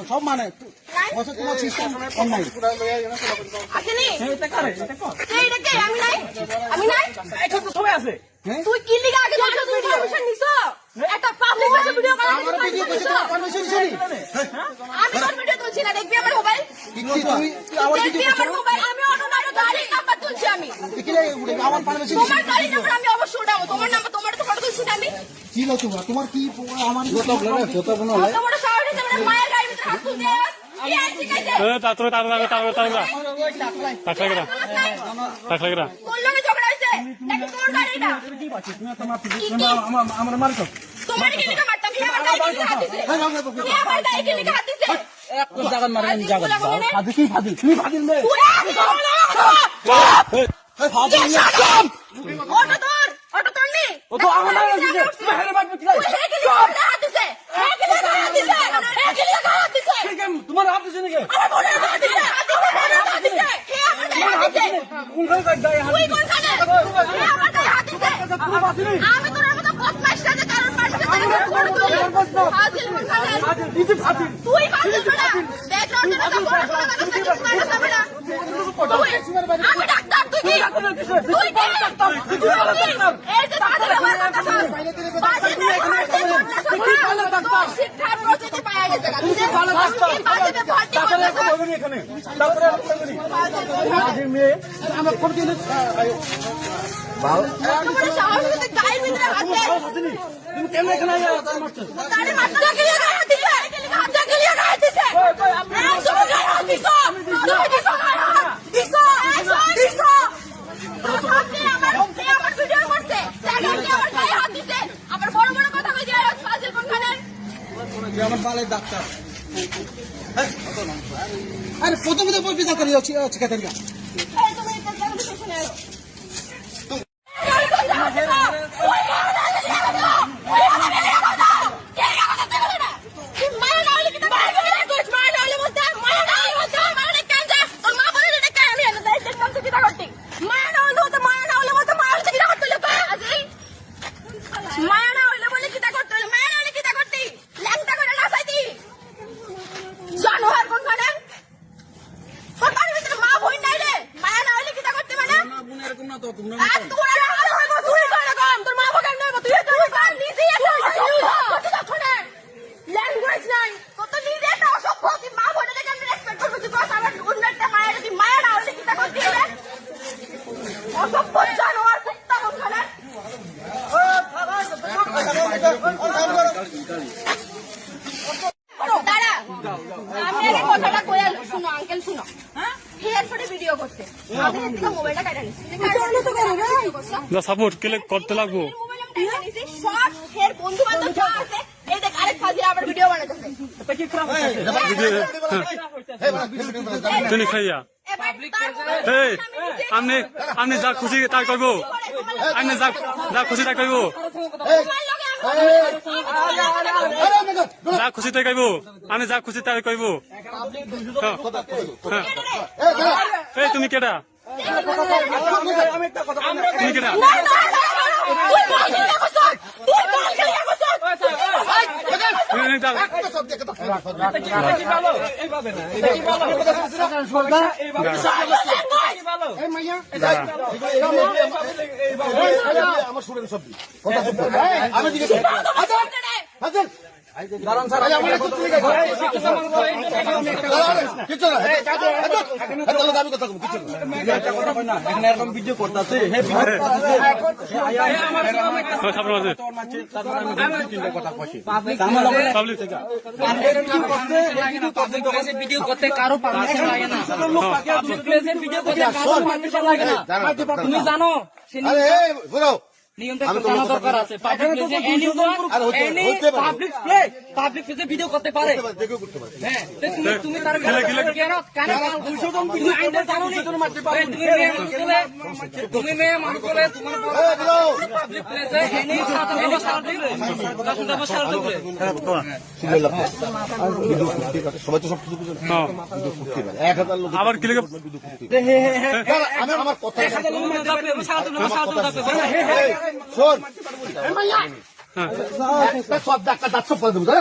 সব মানে তুই কি লিগা আগে পারমিশন নিছ একটা পাবলিক ভাষা ভিডিও করার পারমিশন নিছ আমি কোন ভিডিও তুলছি না দেখবি আমার মোবাইল দেখবি আমার মোবাইল আমি অনলাইনে গাড়ি নাম্বার তুলছি আমি আমার পারমিশন তোমার গাড়ি নাম্বার আমি অবশ্যই উঠাবো তোমার নাম্বার তোমার তো ফটো তুলছি না আমি কি লো তোমার কি আমার ফটো তোমার সাউন্ড হিসেবে মায়ের গাড়ির ভিতরে হাত তুলতে তোমার হাত দিছে নাকি আমি তোর মতো বদমাইশ না কারণ তুই আমি ডাক্তার তুই শিক্ষার প্রতিটি পাওয়া গেছে আমার বড় বড় কথা আমার বালের ডাক্তার আরে প্রথমে তো পয়সা করে যাচ্ছি শিখাতেন না সাপোর্ট করতে লাগবো বন্ধু বান্ধব আছে এই দেখ আরেক ফাজিল আবার ভিডিও বানাইতেছে তুমি খাইয়া আপনি যা খুশি তাই করব আপনি যা খুশি তাই করব যা খুশি তাই করব আমি যা খুশি তাই করব এই তুমি কেডা তুমি কেডা আমার শুনেন সব আমি ভিডিও করতেছে ভিডিও করতে কারো পারমিশন লাগে না, তুমি জানো নিয়মটা জানা দরকার আছে। পাবলিক প্লেসে পাবলিক প্লেসে ভিডিও করতে পারে হ্যাঁ তো তুমি তার কেন কানে তুমি আইনটা জানো নি তুমি মেয়ে মানুষ বলে তোমার পাবলিক প্লেসে এনে সবাই তো সব কিছু বুঝে হ্যাঁ। 1000 লোক আবার কি লাগে আমি আমার কথা হ্যাঁ শোন সব ডাক্তার দাঁত সব করে দেবো তাই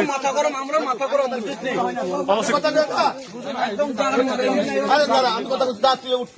মাথা গরম আমরা মাথা গরম আমি কথা দাঁত তুই উঠ